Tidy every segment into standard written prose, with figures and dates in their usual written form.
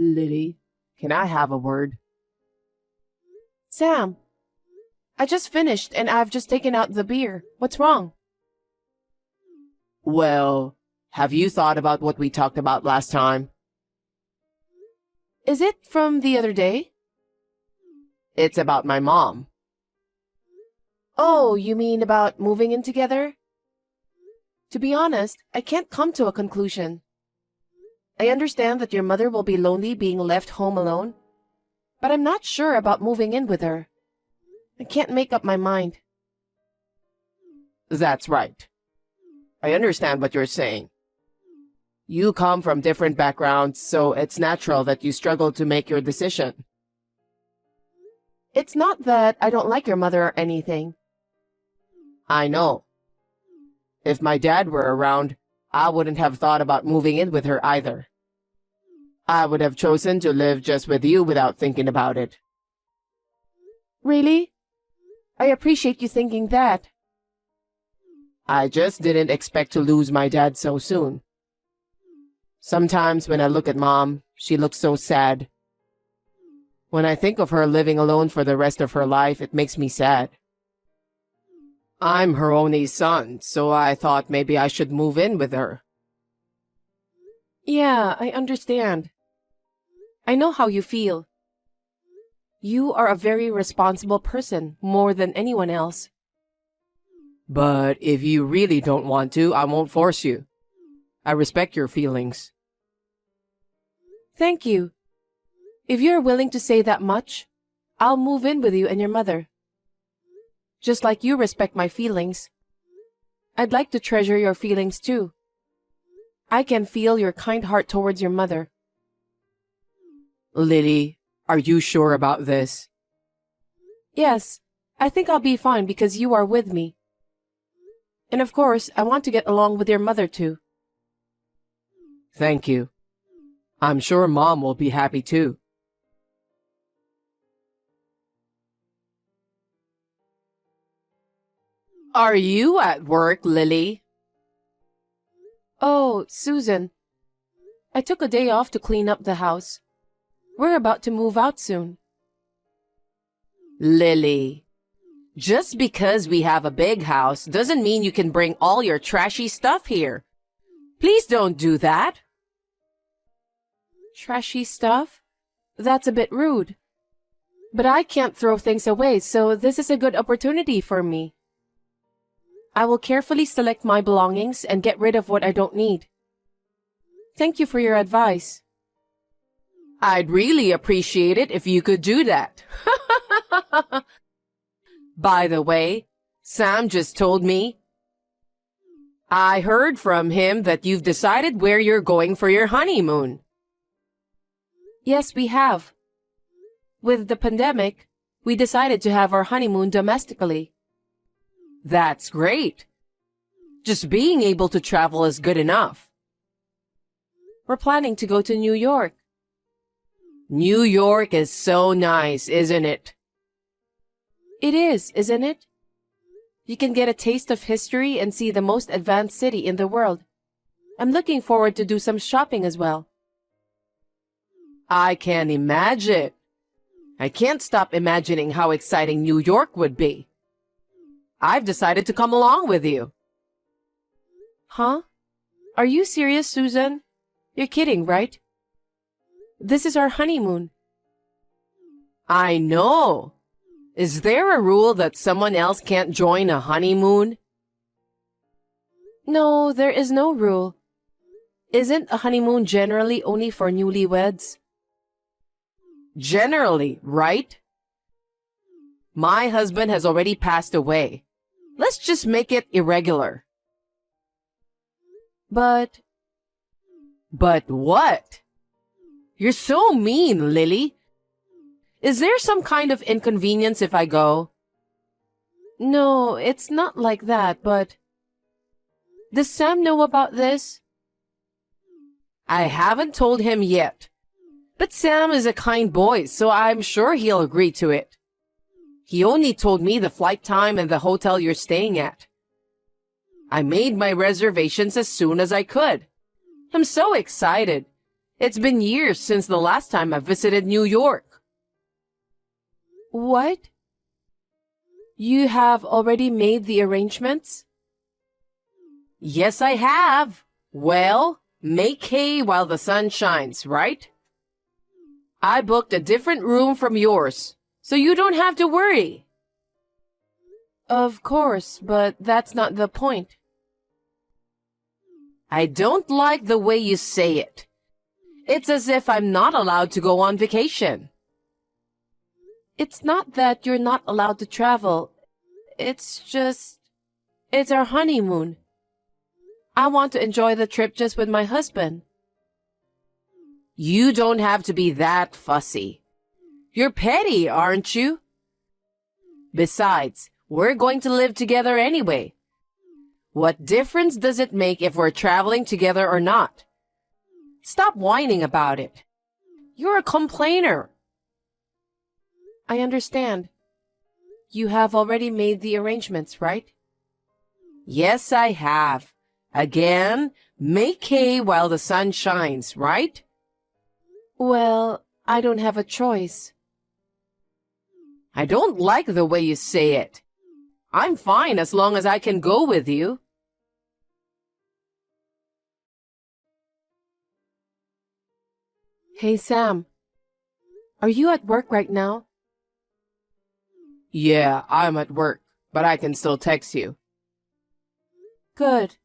Lily, can I have a word? Sam, I just finished and I've just taken out the beer. What's wrong? Well, have you thought about what we talked about last time? Is it from the other day? It's about my mom. Oh, you mean about moving in together? To be honest, I can't come to a conclusion. I understand that your mother will be lonely being left home alone, but I'm not sure about moving in with her. I can't make up my mind. That's right. I understand what you're saying. You come from different backgrounds, so it's natural that you struggle to make your decision. It's not that I don't like your mother or anything. I know. If my dad were around, I wouldn't have thought about moving in with her either. I would have chosen to live just with you without thinking about it. Really? I appreciate you thinking that. I just didn't expect to lose my dad so soon. Sometimes when I look at Mom, she looks so sad. When I think of her living alone for the rest of her life, it makes me sad. I'm her only son, so I thought maybe I should move in with her. Yeah, I understand. I know how you feel. You are a very responsible person, more than anyone else. But if you really don't want to, I won't force you. I respect your feelings. Thank you. If you're willing to say that much, I'll move in with you and your mother. Just like you respect my feelings, I'd like to treasure your feelings too. I can feel your kind heart towards your mother. Lily, are you sure about this? Yes, I think I'll be fine because you are with me. And of course, I want to get along with your mother too. Thank you. I'm sure Mom will be happy too. Are you at work, Lily? Oh, Susan. I took a day off to clean up the house. We're about to move out soon. Lily, just because we have a big house doesn't mean you can bring all your trashy stuff here. Please don't do that. Trashy stuff? That's a bit rude. But I can't throw things away, so this is a good opportunity for me. I will carefully select my belongings and get rid of what I don't need. Thank you for your advice. I'd really appreciate it if you could do that. By the way, Sam just told me. I heard from him that you've decided where you're going for your honeymoon. Yes, we have. With the pandemic, we decided to have our honeymoon domestically. That's great. Just being able to travel is good enough. We're planning to go to New York. New York is so nice, isn't it? It is, isn't it? You can get a taste of history and see the most advanced city in the world. I'm looking forward to do some shopping as well. I can imagine. I can't stop imagining how exciting New York would be. I've decided to come along with you. Huh? Are you serious, Susan? You're kidding, right? This is our honeymoon. I know. Is there a rule that someone else can't join a honeymoon? No, there is no rule. Isn't a honeymoon generally only for newlyweds? Generally, right? My husband has already passed away. Let's just make it irregular. But what? You're so mean, Lily. Is there some kind of inconvenience if I go? No, it's not like that, but... Does Sam know about this? I haven't told him yet. But Sam is a kind boy, so I'm sure he'll agree to it. He only told me the flight time and the hotel you're staying at. I made my reservations as soon as I could. I'm so excited. It's been years since the last time I visited New York. What? You have already made the arrangements? Yes, I have. Well, make hay while the sun shines, right? I booked a different room from yours, so you don't have to worry. Of course, but that's not the point. I don't like the way you say it. It's as if I'm not allowed to go on vacation. It's not that you're not allowed to travel. It's our honeymoon. I want to enjoy the trip just with my husband. You don't have to be that fussy. You're petty, aren't you? Besides, we're going to live together anyway. What difference does it make if we're traveling together or not? Stop whining about it. You're a complainer. I understand. You have already made the arrangements, right? Yes, I have. Again, make hay while the sun shines, right? Well, I don't have a choice. I don't like the way you say it. I'm fine as long as I can go with you. Hey, Sam. Are you at work right now? Yeah, I'm at work, but I can still text you. Good.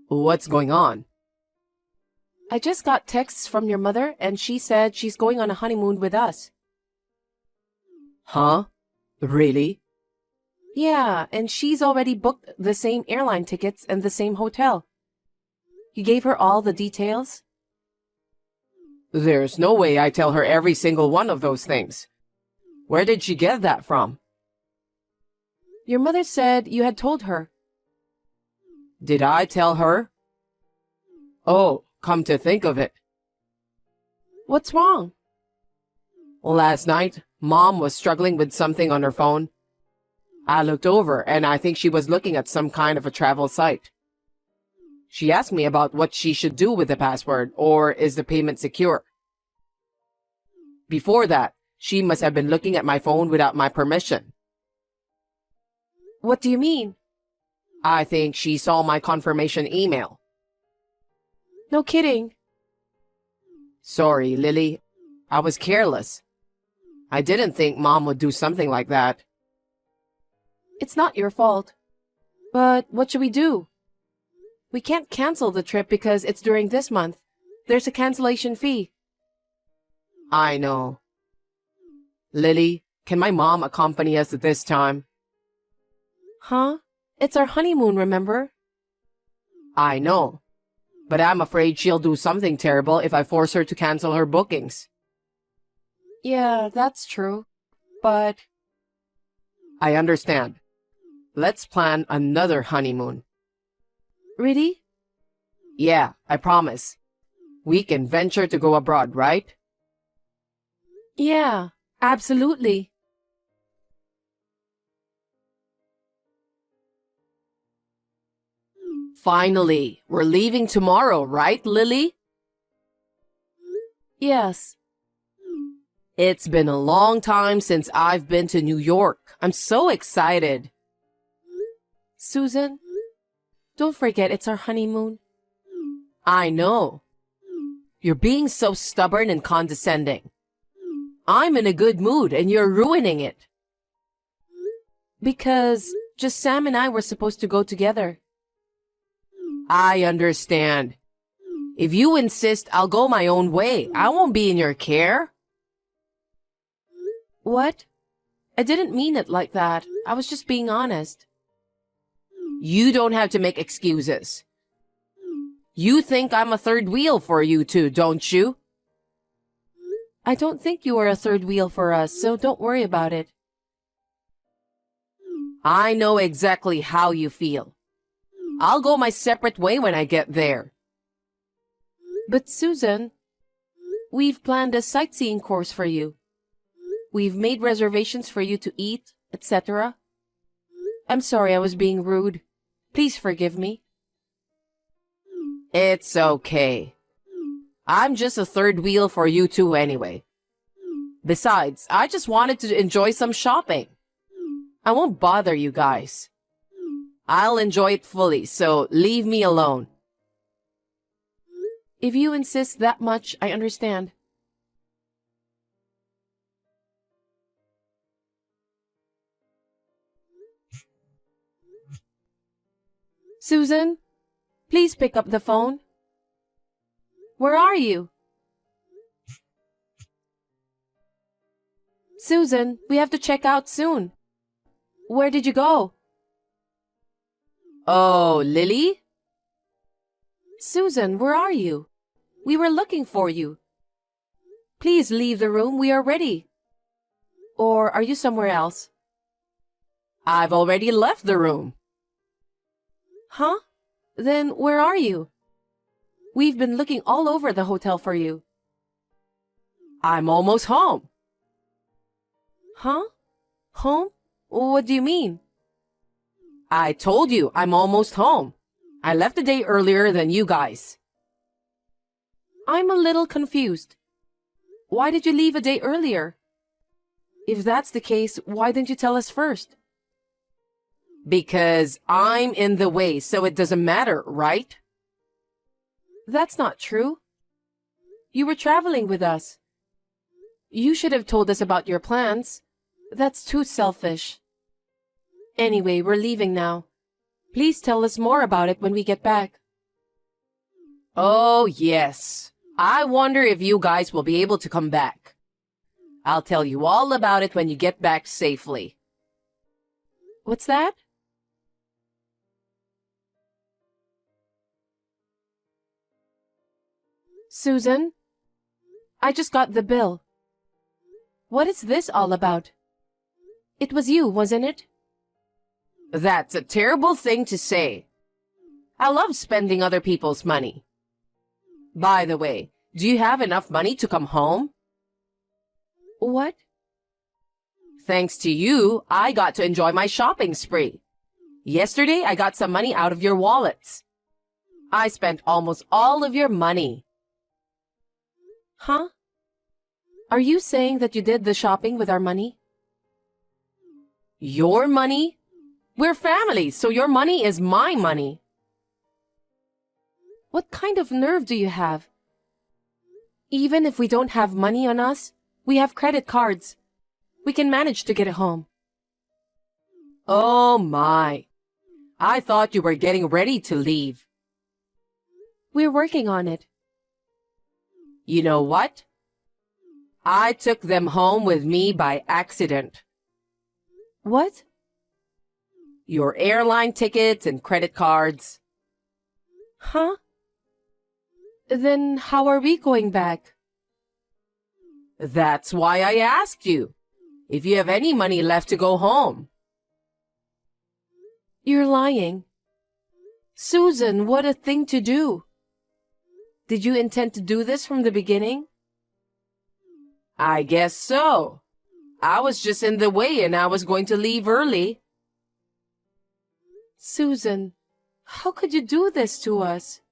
What's going on? I just got texts from your mother, and she said she's going on a honeymoon with us. Huh? Really? Yeah, and she's already booked the same airline tickets and the same hotel. You gave her all the details? There's no way I tell her every single one of those things. Where did she get that from? Your mother said you had told her. Did I tell her? Oh, come to think of it. What's wrong? Last night, Mom was struggling with something on her phone. I looked over and I think she was looking at some kind of a travel site. She asked me about what she should do with the password, or is the payment secure? Before that, she must have been looking at my phone without my permission. What do you mean? I think she saw my confirmation email. No kidding. Sorry, Lily. I was careless. I didn't think Mom would do something like that. It's not your fault. But what should we do? We can't cancel the trip because it's during this month. There's a cancellation fee. I know. Lily, can my mom accompany us this time? Huh? It's our honeymoon, remember? I know. But I'm afraid she'll do something terrible if I force her to cancel her bookings. Yeah, that's true. But I understand. Let's plan another honeymoon. really? Yeah, I promise. We can venture to go abroad, right? Yeah, absolutely. Finally, we're leaving tomorrow, right, Lily? Yes. It's been a long time since I've been to New York. I'm so excited. Susan, don't forget it's our honeymoon. I know. You're being so stubborn and condescending. I'm in a good mood and you're ruining it. Because just Sam and I were supposed to go together. I understand. If you insist, I'll go my own way. I won't be in your care. What? I didn't mean it like that. I was just being honest. You don't have to make excuses. You think I'm a third wheel for you two, don't you? I don't think you are a third wheel for us, so don't worry about it. I know exactly how you feel. I'll go my separate way when I get there. But Susan, we've planned a sightseeing course for you. We've made reservations for you to eat, etc. I'm sorry I was being rude. Please forgive me. It's okay. I'm just a third wheel for you two anyway. Besides, I just wanted to enjoy some shopping. I won't bother you guys. I'll enjoy it fully, so leave me alone. If you insist that much, I understand. Susan, please pick up the phone. Where are you? Susan, we have to check out soon. Where did you go? Oh, Lily? Susan, where are you? We were looking for you. Please leave the room. We are ready. Or are you somewhere else? I've already left the room. Huh? Then where are you? We've been looking all over the hotel for you. I'm almost home. Huh? Home? What do you mean? I told you I'm almost home. I left a day earlier than you guys. I'm a little confused. Why did you leave a day earlier? If that's the case, why didn't you tell us first? Because I'm in the way, so it doesn't matter, right? That's not true. You were traveling with us. You should have told us about your plans. That's too selfish. Anyway, we're leaving now. Please tell us more about it when we get back. Oh, yes. I wonder if you guys will be able to come back. I'll tell you all about it when you get back safely. What's that? Susan, I just got the bill. What is this all about? It was you, wasn't it? That's a terrible thing to say. I love spending other people's money. By the way, do you have enough money to come home? What? Thanks to you, I got to enjoy my shopping spree. Yesterday, I got some money out of your wallets. I spent almost all of your money. Huh? Are you saying that you did the shopping with our money? Your money? We're family, so your money is my money. What kind of nerve do you have? Even if we don't have money on us, we have credit cards. We can manage to get it home. Oh my. I thought you were getting ready to leave. We're working on it. You know what? I took them home with me by accident. What? Your airline tickets and credit cards. Huh? Then how are we going back? That's why I asked you if you have any money left to go home. You're lying. Susan, what a thing to do. Did you intend to do this from the beginning? I guess so. I was just in the way and I was going to leave early. Susan, how could you do this to us?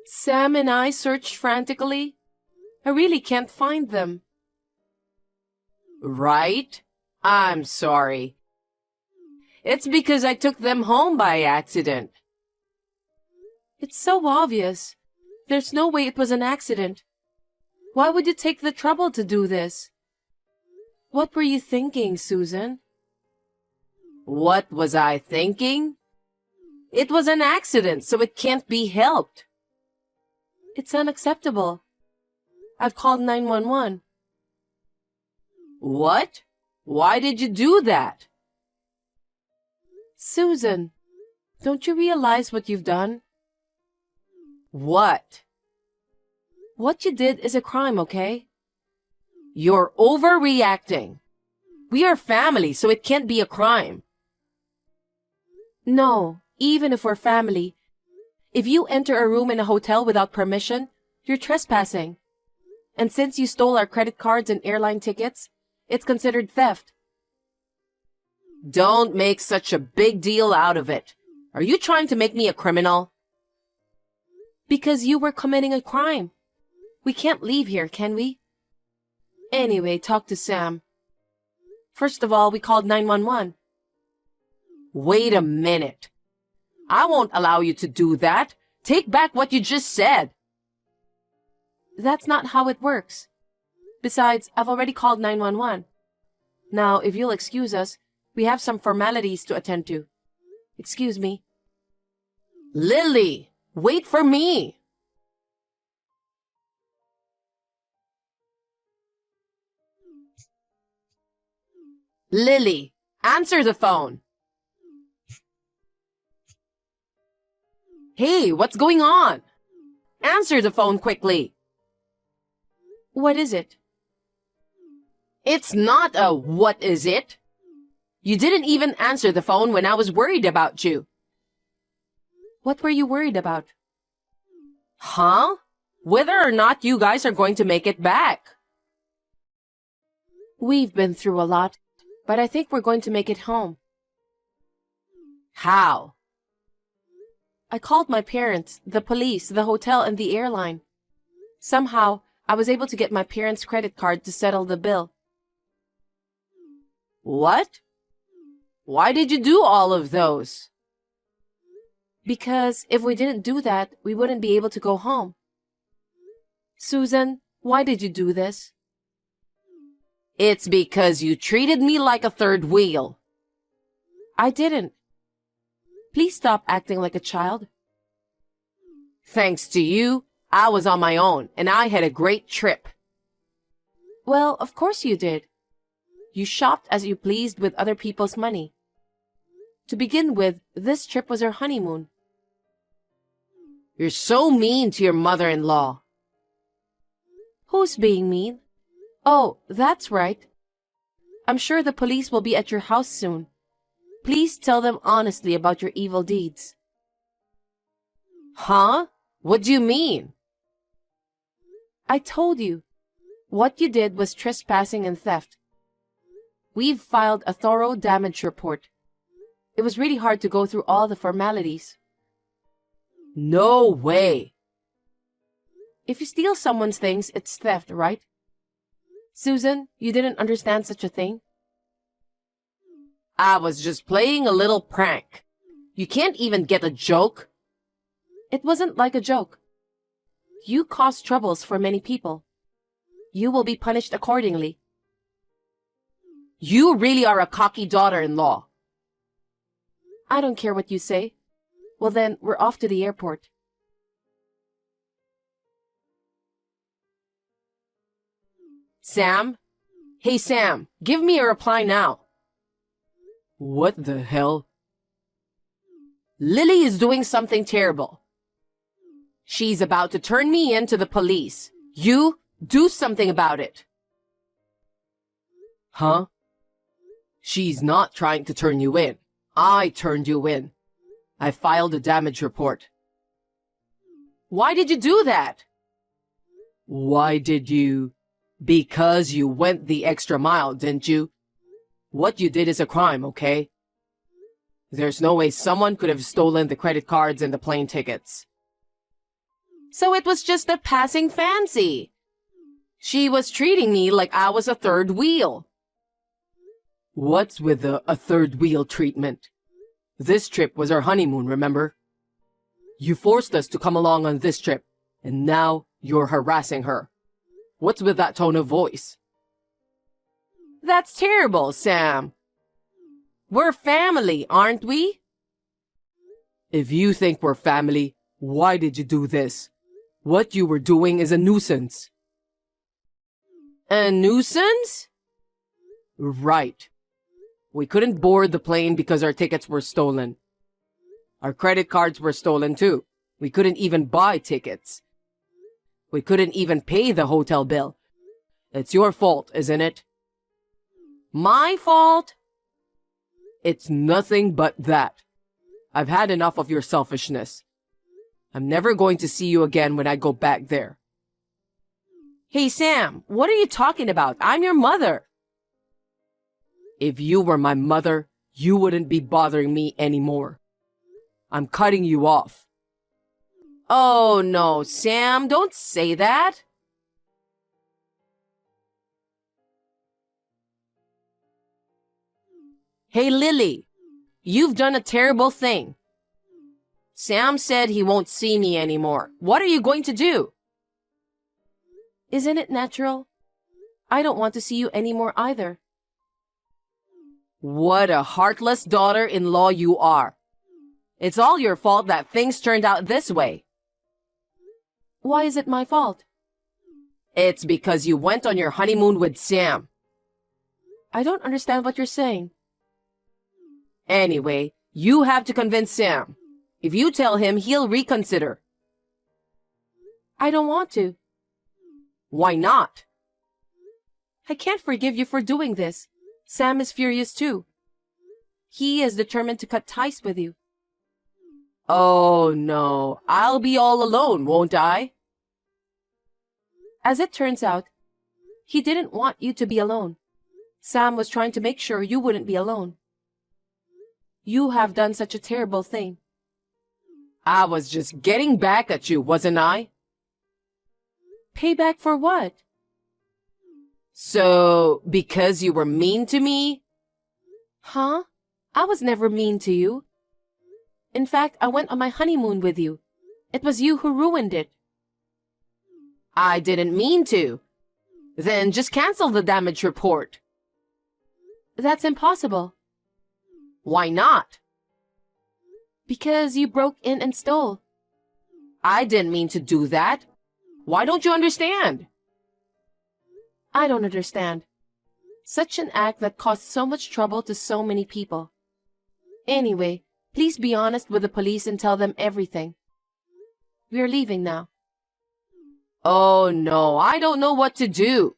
Sam and I searched frantically. I really can't find them. Right? I'm sorry. It's because I took them home by accident. It's so obvious. There's no way it was an accident. Why would you take the trouble to do this? What were you thinking, Susan? What was I thinking? It was an accident, so it can't be helped. It's unacceptable. I've called 911. What? Why did you do that? Susan, don't you realize what you've done? What? What you did is a crime, okay? You're overreacting. We are family, so it can't be a crime. No, even if we're family. If you enter a room in a hotel without permission, you're trespassing. And since you stole our credit cards and airline tickets, it's considered theft. Don't make such a big deal out of it. Are you trying to make me a criminal? Because you were committing a crime. We can't leave here, can we? Anyway, talk to Sam. First of all, we called 911. Wait a minute. I won't allow you to do that. Take back what you just said. That's not how it works. Besides, I've already called 911. Now, if you'll excuse us, we have some formalities to attend to. Excuse me. Lily, wait for me. Lily, answer the phone. Hey, what's going on? Answer the phone quickly. What is it? It's not a what is it. You didn't even answer the phone when I was worried about you. What were you worried about? Huh? Whether or not you guys are going to make it back. We've been through a lot, but I think we're going to make it home. How? I called my parents, the police, the hotel, and the airline. Somehow, I was able to get my parents' credit card to settle the bill. What? Why did you do all of those? Because if we didn't do that, we wouldn't be able to go home. Susan, why did you do this? It's because you treated me like a third wheel. I didn't. Please stop acting like a child. Thanks to you, I was on my own, and I had a great trip. Well, of course you did. You shopped as you pleased with other people's money. To begin with, this trip was our honeymoon. You're so mean to your mother-in-law. Who's being mean? Oh, that's right. I'm sure the police will be at your house soon. Please tell them honestly about your evil deeds. Huh? What do you mean? I told you. What you did was trespassing and theft. We've filed a thorough damage report. It was really hard to go through all the formalities. No way. If you steal someone's things, it's theft, right? Susan, you didn't understand such a thing? I was just playing a little prank. You can't even get a joke. It wasn't like a joke. You caused troubles for many people. You will be punished accordingly. You really are a cocky daughter-in-law. I don't care what you say. Well then, we're off to the airport. Sam? Hey Sam, give me a reply now. What the hell? Lily is doing something terrible. She's about to turn me in to the police. You do something about it. Huh? She's not trying to turn you in. I turned you in. I filed a damage report. Why did you do that? Why did you? Because you went the extra mile, didn't you? What you did is a crime, okay? There's no way someone could have stolen the credit cards and the plane tickets. So it was just a passing fancy. She was treating me like I was a third wheel. What's with a third wheel treatment? This trip was our honeymoon, remember? You forced us to come along on this trip, and now you're harassing her. What's with that tone of voice? That's terrible, Sam. We're family, aren't we? If you think we're family, why did you do this? What you were doing is a nuisance. A nuisance? Right. We couldn't board the plane because our tickets were stolen. Our credit cards were stolen too. We couldn't even buy tickets. We couldn't even pay the hotel bill. It's your fault, isn't it? My fault? It's nothing but that. I've had enough of your selfishness. I'm never going to see you again when I go back there. Hey, Sam, what are you talking about? I'm your mother. If you were my mother, you wouldn't be bothering me anymore. I'm cutting you off. Oh no, Sam, don't say that. Hey, Lily, you've done a terrible thing. Sam said he won't see me anymore. What are you going to do? Isn't it natural? I don't want to see you anymore either. What a heartless daughter-in-law you are. It's all your fault that things turned out this way. Why is it my fault? It's because you went on your honeymoon with Sam. I don't understand what you're saying. Anyway, you have to convince Sam. If you tell him, he'll reconsider. I don't want to. Why not? I can't forgive you for doing this. Sam is furious too. He is determined to cut ties with you. Oh no, I'll be all alone, won't I? As it turns out, he didn't want you to be alone. Sam was trying to make sure you wouldn't be alone. You have done such a terrible thing. I was just getting back at you, wasn't I? Payback for what? So, because you were mean to me? Huh? I was never mean to you. In fact, I went on my honeymoon with you. It was you who ruined it. I didn't mean to. Then just cancel the damage report. That's impossible. Why not? Because you broke in and stole. I didn't mean to do that. Why don't you understand? I don't understand. Such an act that caused so much trouble to so many people. Anyway, please be honest with the police and tell them everything. We're leaving now. Oh no, I don't know what to do.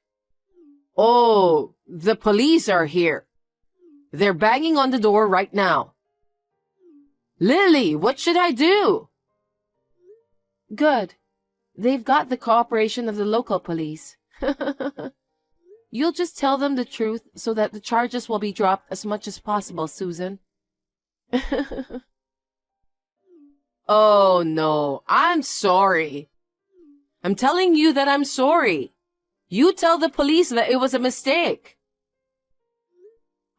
Oh, the police are here. They're banging on the door right now. Lily, what should I do? Good. They've got the cooperation of the local police. You'll just tell them the truth so that the charges will be dropped as much as possible, Susan. Oh no, I'm sorry. I'm telling you that I'm sorry. You tell the police that it was a mistake.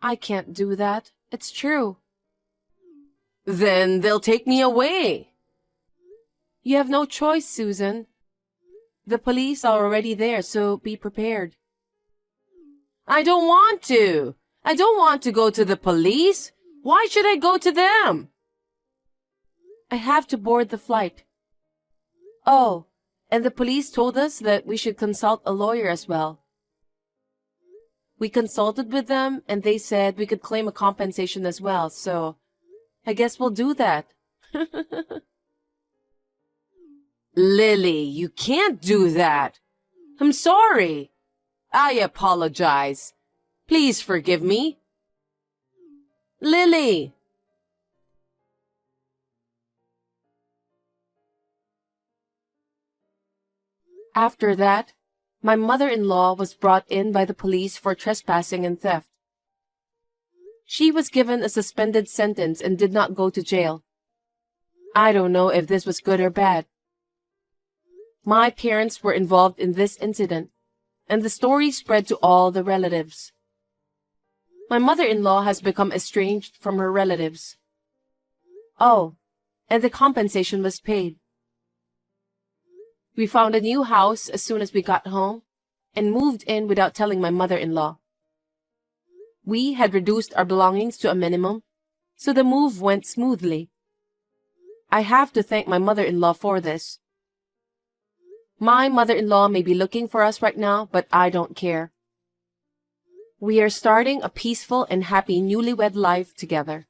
I can't do that. It's true. Then they'll take me away. You have no choice, Susan. The police are already there, so be prepared. I don't want to. I don't want to go to the police. Why should I go to them? I have to board the flight. Oh, and the police told us that we should consult a lawyer as well. We consulted with them, and they said we could claim a compensation as well, so I guess we'll do that. Lily, you can't do that. I'm sorry. I apologize. Please forgive me. Lily. After that, my mother-in-law was brought in by the police for trespassing and theft. She was given a suspended sentence and did not go to jail. I don't know if this was good or bad. My parents were involved in this incident, and the story spread to all the relatives. My mother-in-law has become estranged from her relatives. Oh, and the compensation was paid. We found a new house as soon as we got home and moved in without telling my mother-in-law. We had reduced our belongings to a minimum, so the move went smoothly. I have to thank my mother-in-law for this. My mother-in-law may be looking for us right now, but I don't care. We are starting a peaceful and happy newlywed life together.